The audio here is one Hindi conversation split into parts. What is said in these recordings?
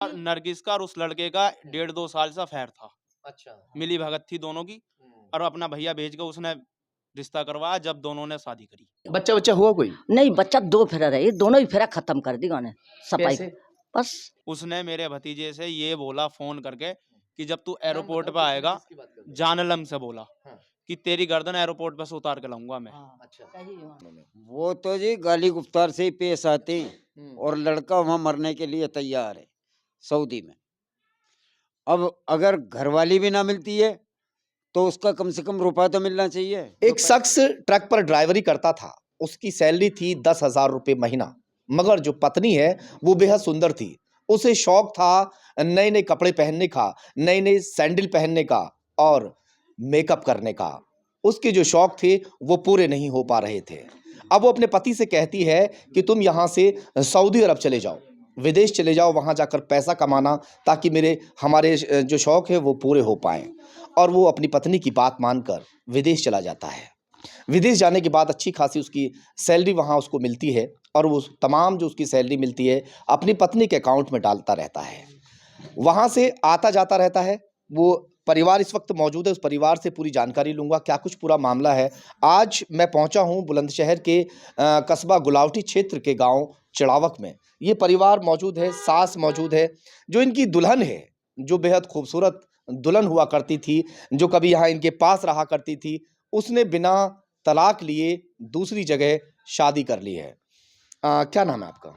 नरगिस का और उस लड़के का 1.5-2 साल से अफेयर था। अच्छा। मिली भगत थी दोनों की और अपना भैया भेज के उसने रिश्ता करवाया जब दोनों ने शादी करी। बच्चा हुआ कोई? नहीं, बच्चा 2 फेरा रही, दोनों ही फेरा खत्म कर दी उन्होंने सफाई। कैसे? बस उसने मेरे भतीजे से ये बोला फोन करके कि जब तू एयरपोर्ट पे आएगा, जानलम से बोला कि तेरी गर्दन एयरपोर्ट पे से उतार के लाऊंगा मैं। अच्छा। वो तो जी गाली गुफ्तार से ही पेश आते हैं और लड़का वहां मरने के लिए तैयार है सऊदी में। अब अगर घरवाली भी ना मिलती है तो उसका कम से कम रुपया तो मिलना चाहिए। एक शख्स ट्रक पर ड्राइवरी करता था, उसकी सैलरी थी 10,000 रुपये महीना, मगर जो पत्नी है वो बेहद सुंदर थी। उसे शौक था नए नए कपड़े पहनने का, नए नए सैंडल पहनने का और मेकअप करने का। उसके जो शौक थे वो पूरे नहीं हो पा रहे थे। अब वो अपने पति से कहती है कि तुम यहाँ से सऊदी अरब चले जाओ, विदेश चले जाओ, वहाँ जाकर पैसा कमाना ताकि हमारे जो शौक है वो पूरे हो पाएं। और वो अपनी पत्नी की बात मानकर विदेश चला जाता है। विदेश जाने के बाद अच्छी खासी उसकी सैलरी वहाँ उसको मिलती है और वो तमाम जो उसकी सैलरी मिलती है अपनी पत्नी के अकाउंट में डालता रहता है। वहाँ से आता जाता रहता है। वो परिवार इस वक्त मौजूद है, उस परिवार से पूरी जानकारी लूँगा क्या कुछ पूरा मामला है। आज मैं पहुँचा हूँ बुलंदशहर के कस्बा गुलावटी क्षेत्र के गाँव चड़ावक में। ये परिवार मौजूद है, सास मौजूद है, जो इनकी दुल्हन है, जो बेहद खूबसूरत दुल्हन हुआ करती थी, जो कभी यहाँ इनके पास रहा करती थी, उसने बिना तलाक लिए दूसरी जगह शादी कर ली है। क्या नाम है आपका?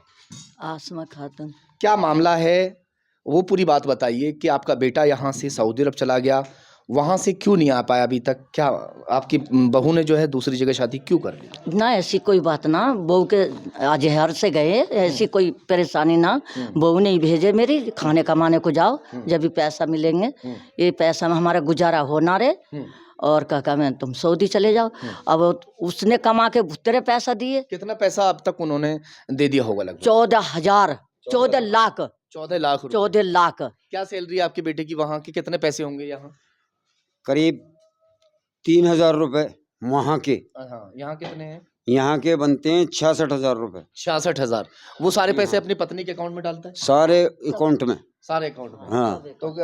आसमा खातून। क्या मामला है वो पूरी बात बताइए कि आपका बेटा यहाँ से सऊदी अरब चला गया, वहाँ से क्यों नहीं आ पाया अभी तक? क्या आपकी बहू ने जो है दूसरी जगह शादी क्यों कर ली? ना ऐसी कोई बात ना, बहू के अजहर से गए, ऐसी कोई परेशानी ना। बहू ने ही भेजे मेरी, खाने कमाने को जाओ, जब भी पैसा मिलेंगे, ये पैसा में हमारा गुजारा हो ना रे, और कहा मैं तुम सऊदी चले जाओ। अब उसने कमा के तेरे पैसा दिए। कितना पैसा अब तक उन्होंने दे दिया होगा? लगभग 14,000, 14 लाख, 14 लाख रुपए। 14 लाख। क्या सैलरी है आपके बेटे की वहाँ की? कितने पैसे होंगे यहाँ? करीब 3,000 रुपए वहाँ के। हाँ, यहाँ कितने हैं? यहाँ के बनते हैं 66,000 रुपए। 66,000। वो सारे पैसे अपनी पत्नी के अकाउंट में डालता है? सारे अकाउंट में। सारे अकाउंट में। हाँ। तो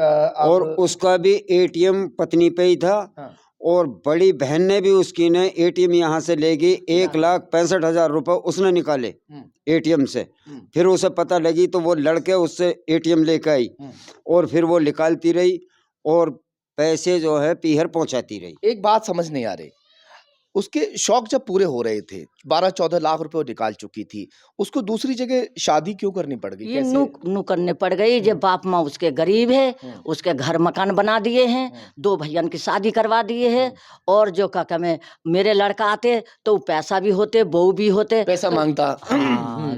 और उसका भी एटीएम पत्नी पे ही था। हाँ। और बड़ी बहन ने भी उसकी ने एटीएम यहाँ से ले गई, 1,65,000 रुपए उसने निकाले एटीएम से। फिर उसे पता लगी तो वो लड़के उससे एटीएम लेकर आई और फिर वो निकालती रही और पैसे जो है पीहर पहुंचाती रही। एक बात समझ नहीं आ रही, उसके शौक जब पूरे हो रहे थे, 12-14 लाख रुपए वो निकाल चुकी थी, उसको दूसरी जगह शादी क्यों करनी पड़ गई? ये नू करने पड़ गई। जब बाप माँ उसके गरीब है, उसके घर मकान बना दिए हैं, 2 भैयन की शादी करवा दिए हैं, और जो का मैं मेरे लड़का आते तो पैसा भी होते, बहू भी होते, पैसा मांगता।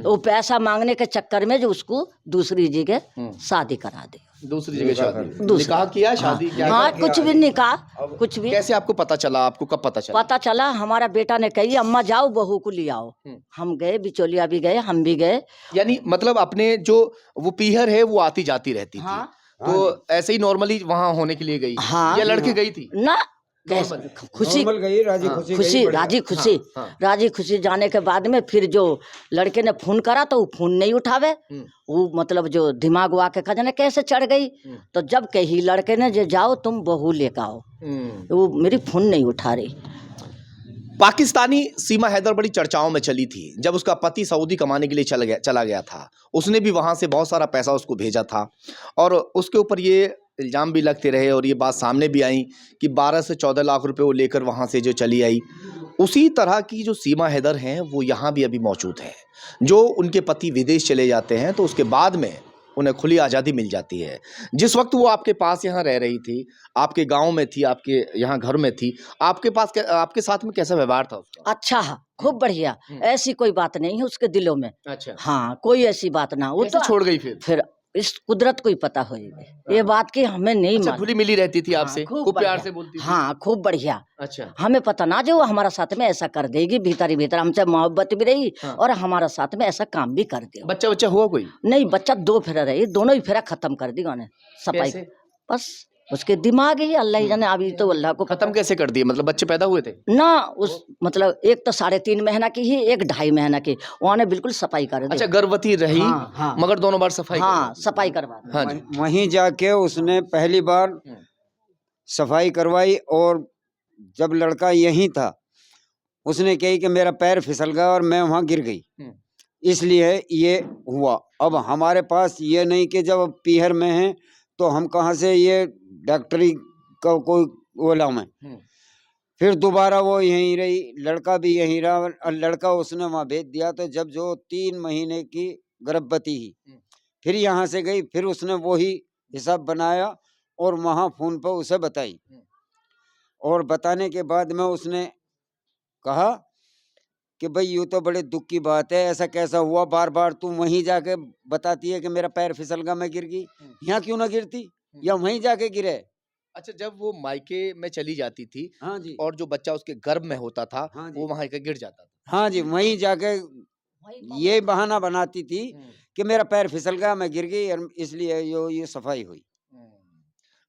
वो पैसा मांगने के चक्कर में जो उसको दूसरी जगह शादी करा दी। दूसरी जगह शादी, निकाह किया, शादी क्या? हाँ, कुछ भी निकाह, कुछ भी। कैसे आपको पता चला? आपको कब पता चला? पता चला हमारा बेटा ने कही अम्मा जाओ बहू को ले आओ। हम गए, बिचौलिया भी गए, हम भी गए। यानी मतलब अपने जो वो पीहर है वो आती जाती रहती थी। हाँ। तो ऐसे ही नॉर्मली वहाँ होने के लिए गई? हाँ। या लड़के गई थी? ना, खुशी गई, राजी खुशी खुशी, राजी खुशी, राजी खुशी जाने के बाद में फिर जो लड़के ने फोन करा तो वो फोन नहीं उठावे। वो मतलब जो दिमाग वा के खजाने कैसे चढ़ गई। तो जब कही लड़के ने जो जाओ तुम बहू लेकर आओ, वो मेरी फोन नहीं उठा रही। पाकिस्तानी सीमा हैदर बड़ी चर्चाओं में चली थी जब उसका पति सऊदी कमाने के लिए चला गया था। उसने भी वहाँ से बहुत सारा पैसा उसको भेजा था और उसके ऊपर ये इल्ज़ाम भी लगते रहे और ये बात सामने भी आई कि 12 से 14 लाख रुपए वो लेकर वहाँ से जो चली आई। उसी तरह की जो सीमा हैदर हैं वो यहाँ भी अभी मौजूद है। जो उनके पति विदेश चले जाते हैं तो उसके बाद में उन्हें खुली आज़ादी मिल जाती है। जिस वक्त वो आपके पास यहाँ रह रही थी, आपके गांव में थी, आपके यहाँ घर में थी, आपके साथ में कैसा व्यवहार था उसका? अच्छा, खूब बढ़िया, ऐसी कोई बात नहीं है उसके दिलों में। अच्छा। हाँ, कोई ऐसी बात ना। वो तो छोड़ गई फिर इस कुदरत को ही पता होगी ये बात की हमें नहीं अच्छा, मालूम। खुली मिली रहती थी आपसे? हाँ, खूब प्यार से बोलती थी? हाँ, खूब बढ़िया। अच्छा। हमें पता ना जो हमारा साथ में ऐसा कर देगी, भीतर ही भीतर हमसे मोहब्बत भी रही। हाँ। और हमारा साथ में ऐसा काम भी कर दे। बच्चा हुआ कोई? नहीं, बच्चा 2 फेरा रही, दोनों ही फेरा खत्म कर दी उन्होंने सफाई। बस उसके दिमाग ही अल्लाह ही जाने, अभी तो अल्लाह को पता। खत्म कैसे कर दिए? मतलब बच्चे पैदा हुए थे? ना उस मतलब एक तो 3.5 महीना की ही, एक 2.5 महीना की, उन्होंने बिल्कुल सफाई कर दी। अच्छा, गर्भवती रही, हाँ, हाँ। मगर दोनों बार सफाई हाँ, सफाई करवा दी। हाँ जी। वहीं जाके उसने पहली बार सफाई करवाई, और जब लड़का यहीं था उसने कही कि मेरा पैर फिसल गया और मैं वहां गिर गई, इसलिए ये हुआ। अब हमारे पास ये नहीं कि जब पीहर में है तो हम कहाँ से ये डॉक्टरी का कोई वो लाऊं। फिर दोबारा वो यहीं रही, लड़का भी यहीं रहा, और लड़का उसने वहां भेज दिया। तो जब जो 3 महीने की गर्भवती ही फिर यहाँ से गई, फिर उसने वही हिसाब बनाया और वहां फोन पर उसे बताई, और बताने के बाद में उसने कहा कि भाई यूँ तो बड़े दुख की बात है, ऐसा कैसा हुआ, बार बार तू वहीं जाके बताती है कि मेरा पैर फिसल गया मैं गिर गई, यहाँ क्यों ना गिरती, या वहीं जाके गिरे। अच्छा, जब वो मायके में चली जाती थी, हाँ जी, और जो बच्चा उसके गर्भ में होता था, हाँ जी, वो वहां गिर जाता था। हाँ जी, वहीं जाके ये बहाना बनाती थी कि मेरा पैर फिसल गया मैं गिर गई, और इसलिए ये सफाई हुई।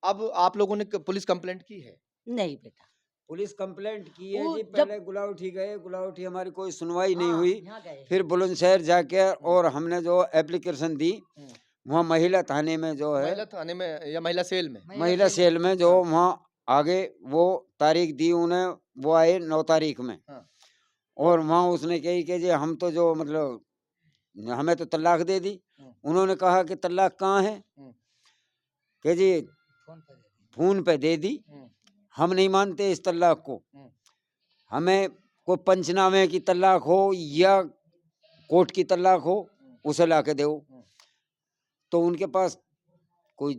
अब आप लोगों ने पुलिस कंप्लेंट की है? नहीं बेटा, पुलिस कंप्लेंट की है वो जी, जब- पहले गुलाउठी गए, गुलाउठी हमारी कोई सुनवाई नहीं हाँ, हुई। यहाँ गए। फिर बुलंदशहर जाके और हमने जो एप्लीकेशन दी वहाँ महिला थाने में जो है, महिला थाने में या महिला सेल में? महिला सेल में जो वहाँ आगे वो तारीख दी उन्हें, वो आए 9 तारीख में। हाँ। और वहाँ उसने कही कि जी हम तो जो मतलब हमें तो तलाक दे दी। उन्होंने कहा कि तलाक कहाँ है, कि जी फोन पे दे दी, हम नहीं मानते इस तलाक को, हमें कोई पंचनामे की तलाक हो या कोर्ट की तलाक हो उसे ला के दो। तो उनके पास कोई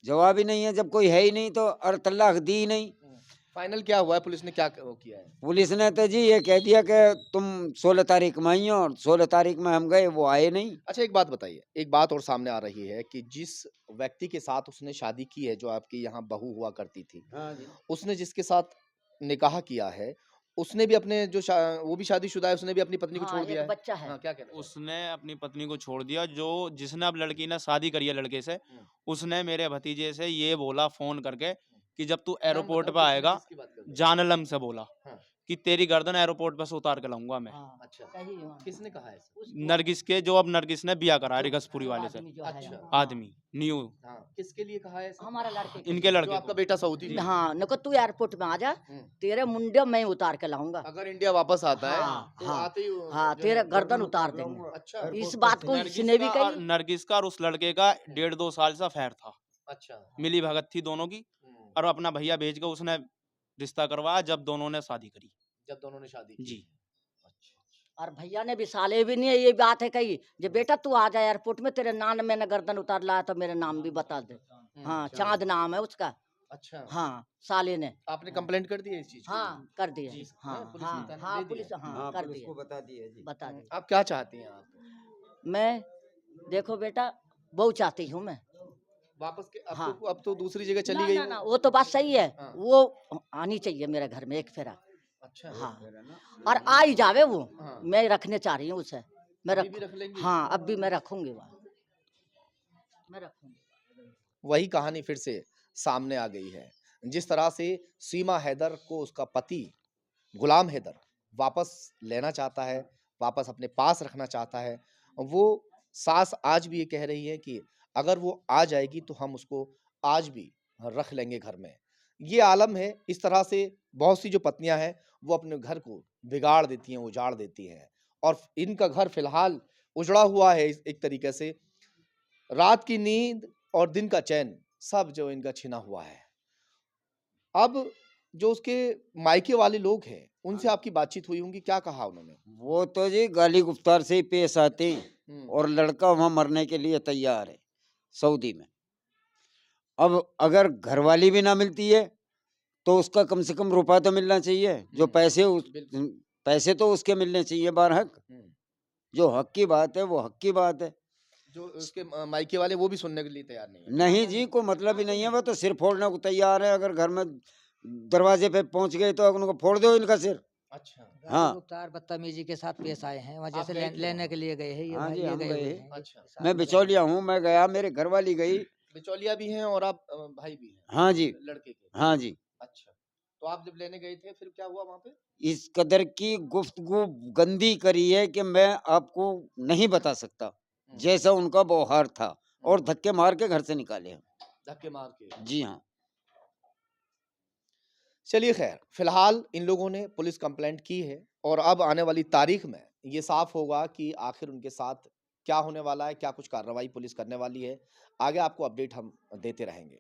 जवाब ही नहीं है, जब कोई है ही नहीं तो, और तलाक दी ही नहीं। फाइनल क्या हुआ है? पुलिस ने क्या वो किया है? पुलिस ने तो जी ये कह दिया कि तुम 16 तारीख में आई हो, और 16 तारीख में हम गए, वो आए नहीं। अच्छा, एक बात बताइए, एक बात और सामने आ रही है कि जिस व्यक्ति के साथ उसने शादी की है, जो आपकी यहाँ बहू हुआ करती थी, उसने जिसके साथ निकाह किया है, उसने भी अपने जो वो भी शादीशुदा है, उसने भी अपनी पत्नी को हाँ, छोड़ एक दिया है? बच्चा है। हाँ, क्या कहना है? उसने अपनी पत्नी को छोड़ दिया। जो जिसने अब लड़की ने शादी करी है लड़के से, उसने मेरे भतीजे से ये बोला फोन करके कि जब तू एयरपोर्ट पे आएगा, जानलम से बोला कि तेरी गर्दन एयरपोर्ट पे से उतार के लाऊंगा मैं। हाँ, अच्छा, कहीं वहाँ। किसने कहा है? नरगिस के, जो अब नरगिस ने बिया करा रिगसपुरी वाले से, आदमी जो है अच्छा। यहाँ। आदमी न्यू, हाँ, किसके लिए कहा है ऐसा? हमारा लड़के के इनके लिए। जो लड़के आपका को। बेटा सऊदी में? हाँ, नको तू एयरपोर्ट में आ जा, तेरे मुंडे मैं उतार के लाऊंगा। अगर इंडिया वापस आता है हाँ, तो हाँ, आते ही हाँ, जो तेरा है गर्दन उतार देंगे। अच्छा, इस बात को इसने भी कही। नरगिस का और उस लड़के का 1.5-2 साल से अफेयर था, अच्छा, मिली भगत थी दोनों की, और अपना भैया भेज के उसने रिश्ता करवाया जब दोनों ने शादी करी। जब दोनों ने शादी की। जी। और भैया ने भी साले भी नहीं ये बात है कही, जो बेटा तू आ जा एयरपोर्ट में, तेरे नाम में न गर्दन उतार लाया तो मेरे नाम भी बता दे। हाँ, चांद नाम है उसका। अच्छा, हाँ, साले ने। आपने कंप्लेंट कर दी है इस चीज की? हाँ, कर दिया। जी, हाँ, पुलिस हाँ, ने थाने हाँ, दे दिया? पुलिस, हाँ, हाँ, कर पुलिस को दिया, बता दिया जी। बता दिया। आप क्या चाहती हैं आप? मैं देखो बेटा, बहु चाहती हूँ मैं। वापस के अब हाँ। अब तो दूसरी जगह चली ना, गई ना, वो? ना, वो तो बात सही है। हाँ। वो आनी चाहिए मेरे घर में एक फेरा। अच्छा, हाँ, और आ ही जावे वो। हाँ। मैं रखने चाह रही हूँ उसे। मैं अभी भी रख लेंगी? हाँ, अब भी मैं रखूंगी वहाँ, मैं रखूंगी। वही कहानी फिर से सामने आ गई है। जिस तरह से सीमा हैदर को उसका पति गुलाम हैदर वापस लेना चाहता है, वापस अपने पास रखना चाहता है, वो सास आज भी ये कह रही है कि अगर वो आ जाएगी तो हम उसको आज भी रख लेंगे घर में। ये आलम है। इस तरह से बहुत सी जो पत्नियां हैं वो अपने घर को बिगाड़ देती हैं, उजाड़ देती हैं, और इनका घर फिलहाल उजड़ा हुआ है एक तरीके से। रात की नींद और दिन का चैन सब जो इनका छिना हुआ है। अब जो उसके मायके वाले लोग हैं उनसे आपकी बातचीत हुई होंगी, क्या कहा उन्होंने? वो तो जी गाली गुफ्तार से ही पेश आते हैं, और लड़का वहां मरने के लिए तैयार है सऊदी में। अब अगर घरवाली भी ना मिलती है तो उसका कम से कम रुपया तो मिलना चाहिए, जो पैसे तो उसके मिलने चाहिए बारहक। जो हक की बात है वो हक की बात है। जो उसके मायके वाले वो भी सुनने के लिए तैयार नहीं है। नहीं जी, कोई मतलब ही नहीं है, वो तो सिर फोड़ने को तैयार है। अगर घर में दरवाजे पे पहुंच गए तो उनको फोड़ दो इनका सिर। अच्छा, हाँ। मुख्तार बदतमीजी के साथ पेश आए हैं, वहाँ आप जैसे गए थे लेने के लिए गए हैं ये हाँ भाई, जी, ये हम गए गए हुए हैं। हैं। अच्छा। मैं बिचौलिया हूँ, मैं गया, मेरे घर वाली गई, बिचौलिया भी हैं और आप भाई भी हैं हाँ जी, लड़के के। हाँ जी। अच्छा, तो आप जब लेने गए थे फिर क्या हुआ वहाँ पे? इस कदर की गुफ्तगू गंदी करी है कि मैं आपको नहीं बता सकता। जैसा उनका व्यवहार था और धक्के मार के घर से निकाले हैं। धक्के मार के। जी हाँ। चलिए खैर, फिलहाल इन लोगों ने पुलिस कंप्लेंट की है और अब आने वाली तारीख में ये साफ होगा कि आखिर उनके साथ क्या होने वाला है, क्या कुछ कार्रवाई पुलिस करने वाली है। आगे आपको अपडेट हम देते रहेंगे।